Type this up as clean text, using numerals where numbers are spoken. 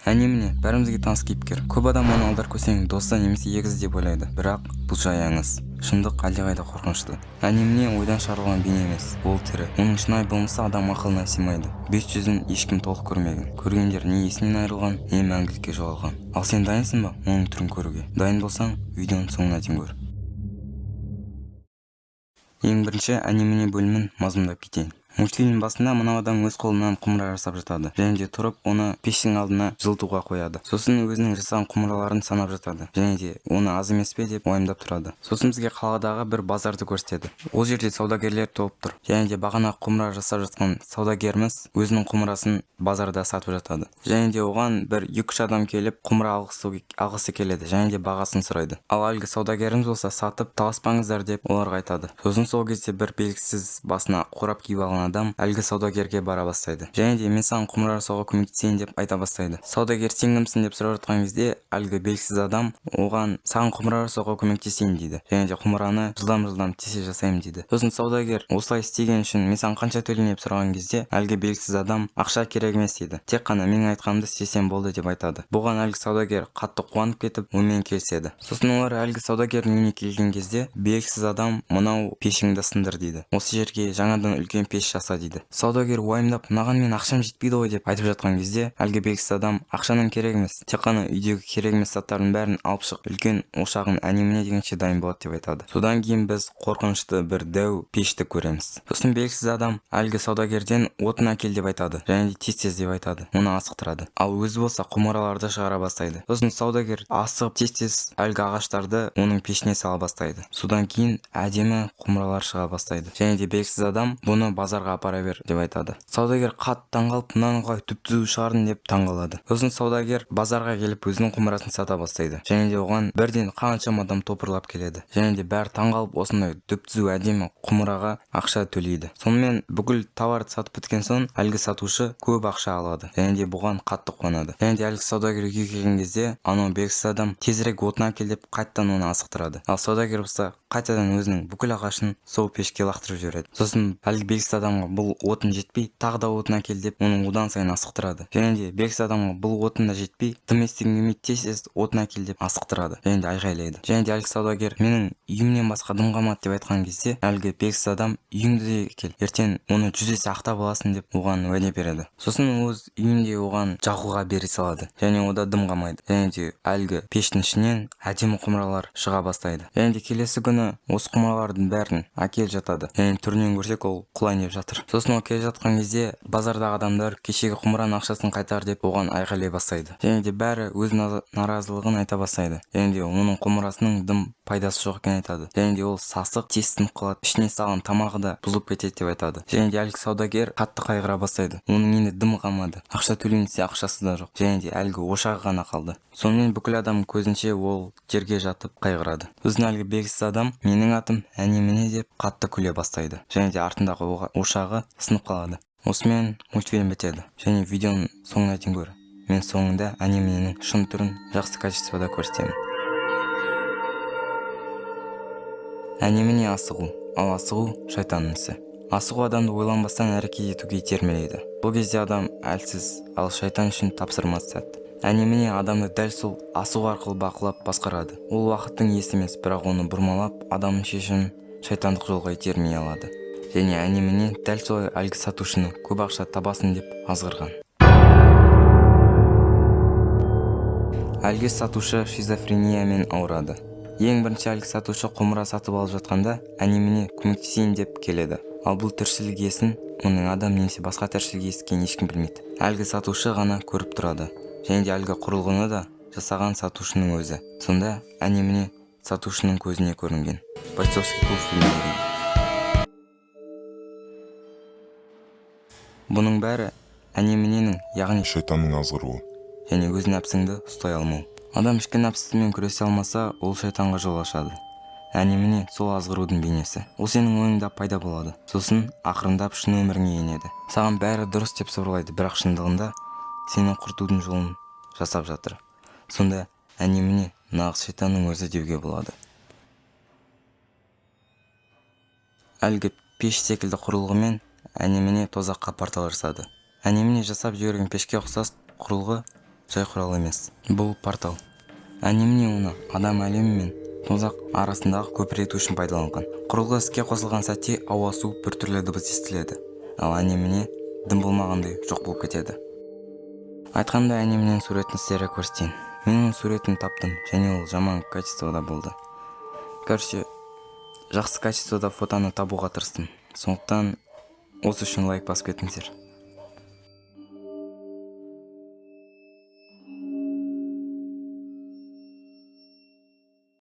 Әне-міне, бәрімізге таныс кейіпкер. Көп адам оны алдар көсең досы немесе егіз деп ойлайды, бірақ бұл жай аңыз. Шындық әлдеқайда қорқынышты. Әне-міне ойдан шығарылған бейне емес, ол тірі. Оның шынайы болмысы адам ақылына сыймайды. 500-ін ешкім толық көрмеген. Көргендер не есінен айырылған, не мәңгілікке жоғалған. Ал сен дайынсың ба оның түрін көруге? Дайын болсаң, видеоның соңына дейін көр. Ең бірінші әне-міне бөлімін мазмұндап кетейін. Мультфильм басында мынау адам өз қолынан құмыра жасап жатады және де тұрып оны пештің алдына жылытуға қояды. Сосын өзінің жасаған құмыраларын санап жатады және де оны аз емес пе деп уайымдап тұрады. Сосын бізге қаладағы бір базарды көрсетеді. Ол жерде саудагерлер толып тұр және де бағана құмыра жасап жатқан саудагеріміз өзінің құмырасын базарда сатып жатады. Және де оған бір 2-3 адам келіп құмыра алғысы келеді және де бағасын сұрайды. Ал әлгі саудагеріміз болса сатып таласпаңыздар деп оларға айтады. Сосын сол кезде бір белгісіз басына қорап киіп алған адам әлгі саудагерге бара бастайды. Және де мен саған құмыра жасауға көмектесейін деп айта бастайды. Саудагер сен кімсің деп сұрап жатқан кезде әлгі белгісіз адам оған саған құмыра жасауға көмектесейін дейді. Және де құмыраны жылдам тез жасаймын дейді. Сосын саудагер осылай істеген үшін мен саған қанша төлейін деп сұраған кезде әлгі белгісіз адам ақша керек емес дейді. Тек қана менің айтқанымды істесем болды деп айтады. Бұған әлгі саудагер қатты қуанып кетіп онымен келіседі. Сосын олар әлгі саудагердің үйіне келген кезде белгісіз адам мынау пешіңді сындыр дейді. Осы жерге жаңадан үлкен пеш жаса дейді. Саудагер уайымдап маған мен ақшам жетпейді ғой деп айтып жатқан кезде әлгі белгісіз адам ақшаның керек емес, тек қана үйдегі керек емес заттардың бәрін алып шық, үлкен ошағың әне-міне дегенше дайын болады деп айтады. Содан кейін біз қорқынышты бір дәу пешті көреміз. Сосын белгісіз адам әлгі саудагерден отын әкел деп айтады және де тез деп айтады. Оны асықтырады. Ал өзі болса құмыраларды шығара бастайды. Сосын саудагер асығып тез әлгі ағаштарды оның пешіне сала бастайды. Содан кейін әдемі құмыралар шыға бастайды. Және де белгісіз адам бұны базарға апара бер деп айтады. Саудагер қатты таңғалып мынаны қалай түп-түзу шығардың деп таңғалады. Сосын саудагер базарға келіп өзінің құмырасын сата бастайды. Және де оған бірден қаншама адам топырлап келеді. Және де бәрі таңғалып осындай түп-түзу әдемі құмыраға ақша төлейді. Сонымен бүкіл товарды сатып біткен соң әлгі сатушы көп ақша алады. Және де бұған қатты қуанады. Және де әлгі саудагер үйге келген кезде анау белгісіз адам тезірек отын әкел деп қайттан оны асықтырады. Ал саудагер болса қайтадан өзінің бүкіл ағашын сол пешке лақтырып жібереді. Сосын әлгі белгісіз адамға бұл отын жетпей тағы да отын әкел деп оның одан сайын асықтырады. Және де белгісіз адамға бұл отын да жетпей дым естігім келмейді тез отын әкел деп асықтырады. Және де айғайлайды. Және де әлгі саудагер менің үйімнен басқа дым қалмады деп айтқан кезде әлгі белгісіз адам үйіңді де кел, ертең оны 100 есе ақтап аласың деп оған уәде береді. Сосын өз үйінде оған жағуға бере салады. Және ода дым қалмайды. Және де әлгі пештің ішінен әдемі құмыралар шыға бастайды. Және де келесі күні осы құмыралардың бәрін әкеліп жатады. Және түрінен көрсек ол құлайын деп жатыр. Сосын ол келе жатқан кезде базардағы адамдар кешегі құмыраның ақшасын қайтар деп оған айғайлай бастайды. Және де бәрі өз наразылығын айта бастайды. Және де оның құмырасының дым пайдасы жоқ екенін айтады. Және де ол сасық тез сынып қалады. Ішіне салған тамағы да бұзылып кетеді деп айтады. Және де әлгі саудагер қатты қайғыра бастайды. Оның енді дымы қалмады. Ақша төлейін десе ақшасы да жоқ. Және де әлгі ошағы ғана қалды. Сонымен бүкіл адам көзінше ол жерге жатып қайғырады. Сосын әлгі белгісіз адам менің атым әне-міне деп қатты күле бастайды. Және де артындағы ошағы сынып қалады. Осымен мультфильм бітеді. Және видеоның соңына дейін көр. Мен соңында әне-мененің шын түрін жақсы качествода көрсетемін. Әне-міне асығу, ал асығу шайтанның ісі. Асығу адамды ойланбастан әрекет етуге итермелейді. Бұл кезде адам әлсіз, ал шайтан үшін тапсырмас сәт. Әне-міне адамды дәл сол асығу арқылы бақылап басқарады. Ол уақыттың иесі емес, бірақ оны бұрмалап адамның шешімін шайтандық жолға итермей алады. Және әне-міне дәл солай әлгі сатушыны көп ақша табасын деп азғырған. Әлгі сатушы шизофрениямен ауырады. Ең бірінші әлгі сатушы құмыра сатып алып жатқанда әне-міне көмектесейін деп келеді. Ал бұл тіршілік иесін оның адам немесе басқа тіршілік иесі екенін ешкім білмейді. Әлгі сатушы ғана көріп тұрады. Және де әлгі құрылғыны да жасаған сатушының өзі. Сонда әне-міне сатушының көзіне көрінген. Бойцовский клуб фильмінде. Бұның бәрі әне-мененің, яғни шайтанның азғыруы. Және өз нәпсіңді ұстай алмау. Адам ішкі нәпсісімен күресе алмаса, ол шайтанға жол ашады. Әне-міне сол азғырудың бейнесі. Ол сенің ойыңда пайда болады. Сосын ақырындап шын өміріңе енеді. Саған бәрі дұрыс деп сыбырлайды, бірақ шындығында сені құртудың жолын жасап жатыр. Сонда әне-міне нағыз шайтанның өзі деуге болады. Әлгі пеш секілді құрылғымен әне-міне тозаққа портал жасады. Әне-міне жасап жіберген пешке ұқсас құрылғы жай курал эмес. Бул портал. Анимне уну адам алеми менен тозак арасындагы көпүрөтүү үчүн пайдаланган. Курулгу иске косулган сати аба, суу, бир түрлүү дыбыс эстеледи. Ал анимне дым болмагандай жок болуп кетеди. Айткандай, анимнин сүрөтүн силерге көрсөтөйүн. Мен унун сүрөтүн таптым және ол жаман качествода болду. Короче, жакшы качествода фотону табууга тырыштым. Сондуктан осы үчүн лайк басып кетиңиздер.